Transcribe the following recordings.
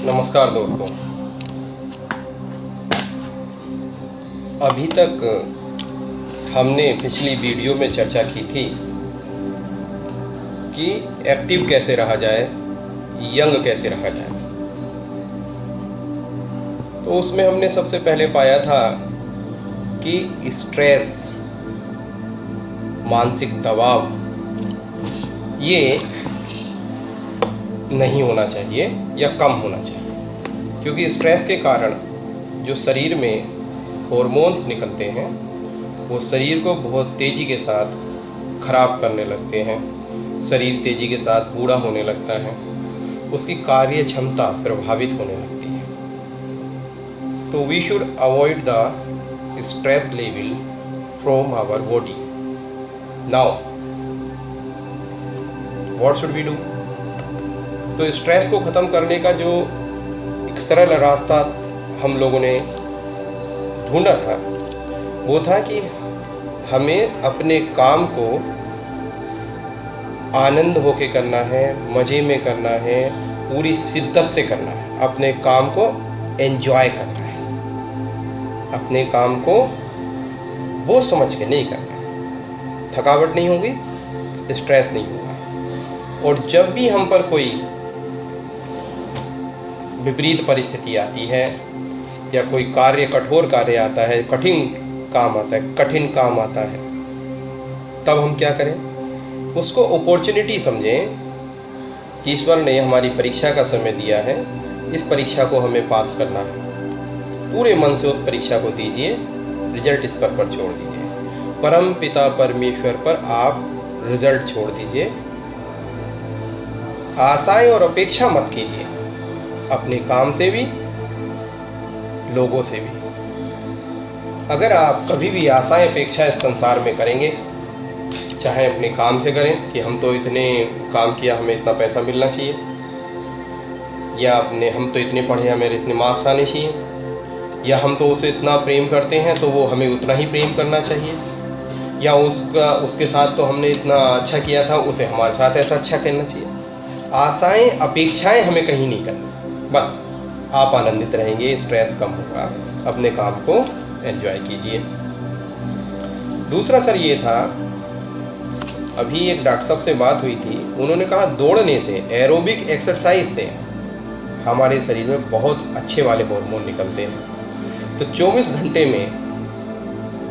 नमस्कार दोस्तों। अभी तक हमने पिछली वीडियो में चर्चा की थी कि एक्टिव कैसे रहा जाए, यंग कैसे रहा जाए। तो उसमें हमने सबसे पहले पाया था कि स्ट्रेस, मानसिक दबाव ये नहीं होना चाहिए या कम होना चाहिए, क्योंकि स्ट्रेस के कारण जो शरीर में हॉर्मोन्स निकलते हैं वो शरीर को बहुत तेज़ी के साथ खराब करने लगते हैं। शरीर तेज़ी के साथ बूढ़ा होने लगता है, उसकी कार्य क्षमता प्रभावित होने लगती है। तो we should avoid the stress level from our body. Now what should we do? तो स्ट्रेस को ख़त्म करने का जो एक सरल रास्ता हम लोगों ने ढूंढा था वो था कि हमें अपने काम को आनंद होके करना है, मज़े में करना है, पूरी शिद्दत से करना है। अपने काम को एंजॉय करना है, अपने काम को वो समझ के नहीं करना है। थकावट नहीं होगी, स्ट्रेस नहीं होगा। और जब भी हम पर कोई विपरीत परिस्थिति आती है या कोई कार्य, कठोर कार्य आता है, कठिन काम आता है, तब हम क्या करें? उसको अपॉर्चुनिटी समझें कि ईश्वर ने हमारी परीक्षा का समय दिया है, इस परीक्षा को हमें पास करना है। पूरे मन से उस परीक्षा को दीजिए, रिजल्ट ईश्वर पर छोड़ दीजिए। परम पिता परमेश्वर पर आप रिजल्ट छोड़ दीजिए। आशाएं और अपेक्षा मत कीजिए, अपने काम से भी, लोगों से भी। अगर आप कभी भी आशाएं अपेक्षा इस संसार में करेंगे, चाहे अपने काम से करें कि हम तो इतने काम किया, हमें इतना पैसा मिलना चाहिए, या हम तो इतने पढ़े, हमें इतने मार्क्स आने चाहिए, या हम तो उसे इतना प्रेम करते हैं तो वो हमें उतना ही प्रेम करना चाहिए, या उसके साथ तो हमने इतना अच्छा किया था, उसे हमारे साथ ऐसा अच्छा करना चाहिए। आशाएं अपेक्षाएं हमें कहीं नहीं करनी, बस आप आनंदित रहेंगे, स्ट्रेस कम होगा। अपने काम को एंजॉय कीजिए। दूसरा सर ये था, अभी एक डॉक्टर साहब से बात हुई थी, उन्होंने कहा दौड़ने से, एरोबिक एक्सरसाइज से हमारे शरीर में बहुत अच्छे वाले हार्मोन निकलते हैं। तो 24 घंटे में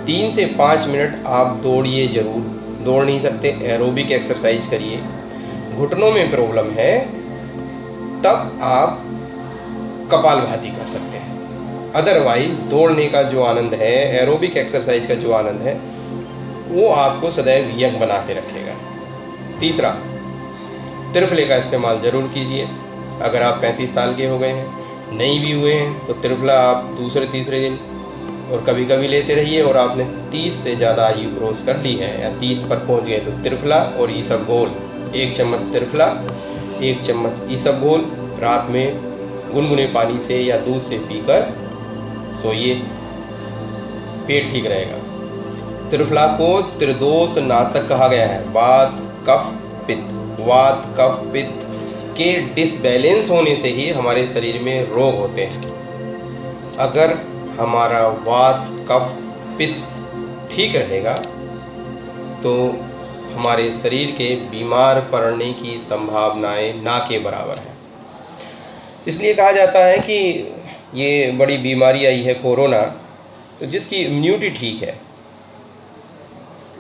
3 से 5 मिनट आप दौड़िए ज़रूर। दौड़ नहीं सकते, एरोबिक एक्सरसाइज करिए। घुटनों में प्रॉब्लम है तब आप कपालभाति कर सकते हैं। अदरवाइज दौड़ने का जो आनंद है, एरोबिक एक्सरसाइज का जो आनंद है, वो आपको सदैव यंग बना के रखेगा। तीसरा, त्रिफले का इस्तेमाल ज़रूर कीजिए। अगर आप 35 साल के हो गए हैं, नहीं भी हुए हैं, तो त्रिफला आप दूसरे तीसरे दिन और कभी कभी लेते रहिए। और आपने 30 से ज़्यादा आयु क्रॉस कर ली है या 30 पर पहुंच गए, तो त्रिफला और ईसबगोल, 1 चम्मच त्रिफला, 1 चम्मच ईसबगोल रात में गुनगुने पानी से या दूध से पीकर सोइए, पेट ठीक रहेगा। त्रिफला को त्रिदोष नाशक कहा गया है। वात कफ पित्त के डिसबैलेंस होने से ही हमारे शरीर में रोग होते हैं। अगर हमारा वात कफ पित्त ठीक रहेगा तो हमारे शरीर के बीमार पड़ने की संभावनाएं ना के बराबर है। इसलिए कहा जाता है कि ये बड़ी बीमारी आई है कोरोना, तो जिसकी इम्यूनिटी ठीक है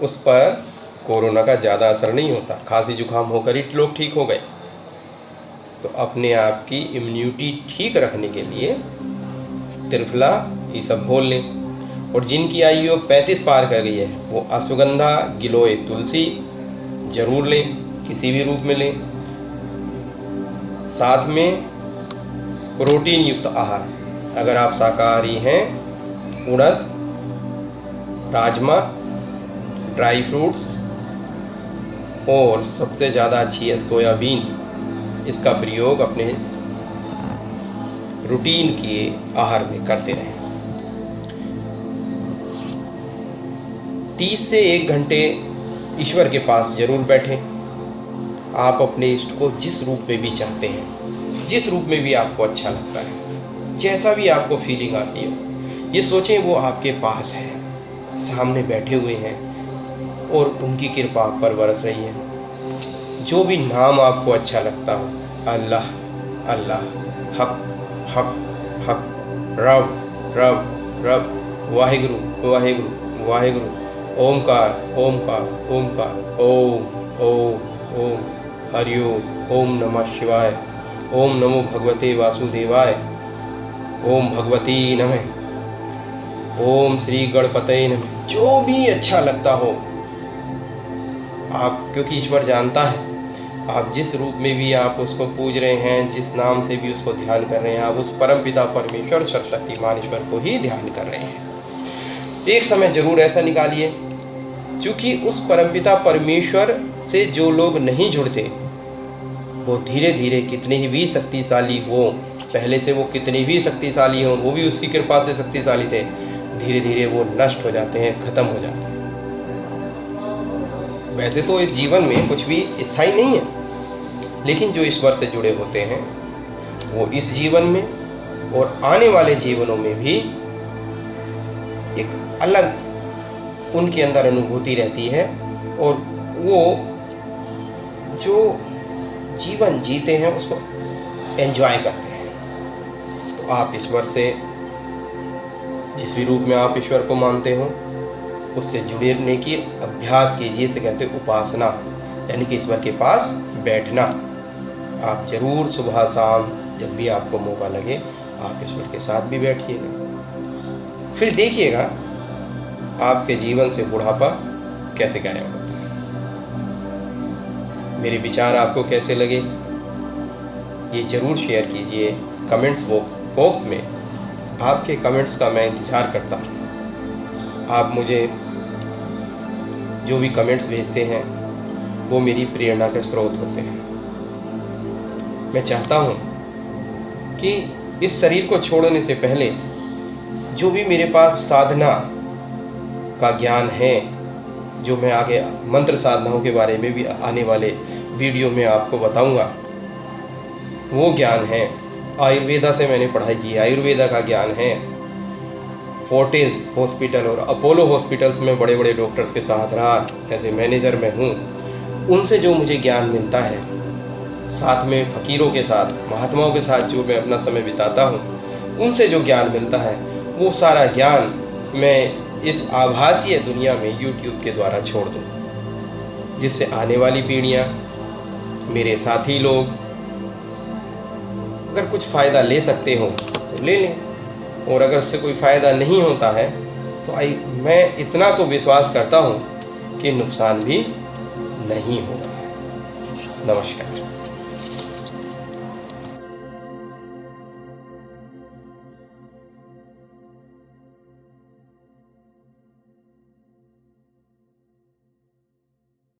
उस पर कोरोना का ज़्यादा असर नहीं होता। खांसी जुकाम होकर ही लोग ठीक हो गए। तो अपने आप की इम्यूनिटी ठीक रखने के लिए त्रिफला ये सब घोल लें। और जिनकी आयु 35 पार कर गई है वो अश्वगंधा, गिलोय तुलसी ज़रूर लें, किसी भी रूप में लें। साथ में प्रोटीन युक्त आहार, अगर आप शाकाहारी हैं, उड़द, राजमा, ड्राई फ्रूट्स, और सबसे ज़्यादा अच्छी है सोयाबीन। इसका प्रयोग अपने रूटीन के आहार में करते रहें। 30 से 1 घंटे ईश्वर के पास जरूर बैठें। आप अपने इष्ट को जिस रूप में भी चाहते हैं जिस रूप में भी आपको अच्छा लगता है, जैसा भी आपको फीलिंग आती है, ये सोचें वो आपके पास है, सामने बैठे हुए हैं और उनकी कृपा आप पर बरस रही है। जो भी नाम आपको अच्छा लगता हो, अल्लाह अल्लाह, हक हक हक, रब रब रब, वाहिगुरु वाहिगुरु वाहिगुरु, ओमकार ओमकार ओमकार, ओम ओम ओम, हरिओम, ओम नमः शिवाय, ओम नमो भगवते वासुदेवाय, ओम भगवती नमः, ओम श्री गणपतये नमः। जो भी अच्छा लगता हो आप, क्योंकि ईश्वर जानता है आप जिस रूप में भी आप उसको पूज रहे हैं, जिस नाम से भी उसको ध्यान कर रहे हैं, आप उस परम पिता परमेश्वर सर्वशक्तिमान ईश्वर को ही ध्यान कर रहे हैं। तो एक समय जरूर ऐसा निकालिए, क्योंकि उस परमपिता परमेश्वर से जो लोग नहीं जुड़ते, वो धीरे धीरे कितने ही भी शक्तिशाली हो, पहले से वो कितने भी शक्तिशाली हों, वो भी उसकी कृपा से शक्तिशाली थे, धीरे धीरे वो नष्ट हो जाते हैं, खत्म हो जाते हैं। वैसे तो इस जीवन में कुछ भी स्थायी नहीं है, लेकिन जो ईश्वर से जुड़े होते हैं वो इस जीवन में और आने वाले जीवनों में भी एक अलग उनके अंदर अनुभूति रहती है, और वो जो जीवन जीते हैं उसको एंजॉय करते हैं। तो आप ईश्वर से, जिस भी रूप में आप ईश्वर को मानते हो, उससे जुड़ने की अभ्यास कीजिए। इसे कहते हैं उपासना, यानी कि ईश्वर के पास बैठना। आप जरूर सुबह शाम जब भी आपको मौका लगे आप ईश्वर के साथ भी बैठिएगा, फिर देखिएगा आपके जीवन से बुढ़ापा कैसे गायब होता है। मेरे विचार आपको कैसे लगे ये जरूर शेयर कीजिए कमेंट्स बॉक्स में। आपके कमेंट्स का मैं इंतज़ार करता हूँ। आप मुझे जो भी कमेंट्स भेजते हैं वो मेरी प्रेरणा के स्रोत होते हैं। मैं चाहता हूँ कि इस शरीर को छोड़ने से पहले जो भी मेरे पास साधना का ज्ञान है, जो मैं आगे मंत्र साधनाओं के बारे में भी आने वाले वीडियो में आपको बताऊंगा, वो ज्ञान है। आयुर्वेदा से मैंने पढ़ाई की है, आयुर्वेदा का ज्ञान है। फोर्टिस हॉस्पिटल और अपोलो हॉस्पिटल्स में बड़े बड़े डॉक्टर्स के साथ रहा, ऐसे मैनेजर में हूँ। उनसे जो मुझे ज्ञान मिलता है, साथ में फ़कीरों के साथ, महात्माओं के साथ जो मैं अपना समय बिताता हूँ, उनसे जो ज्ञान मिलता है, वो सारा ज्ञान मैं इस आभासीय दुनिया में YouTube के द्वारा छोड़ दूँ, जिससे आने वाली पीढ़ियाँ, मेरे साथी लोग अगर कुछ फ़ायदा ले सकते हो तो ले लें, और अगर उससे कोई फ़ायदा नहीं होता है तो मैं इतना तो विश्वास करता हूँ कि नुकसान भी नहीं होगा। नमस्कार।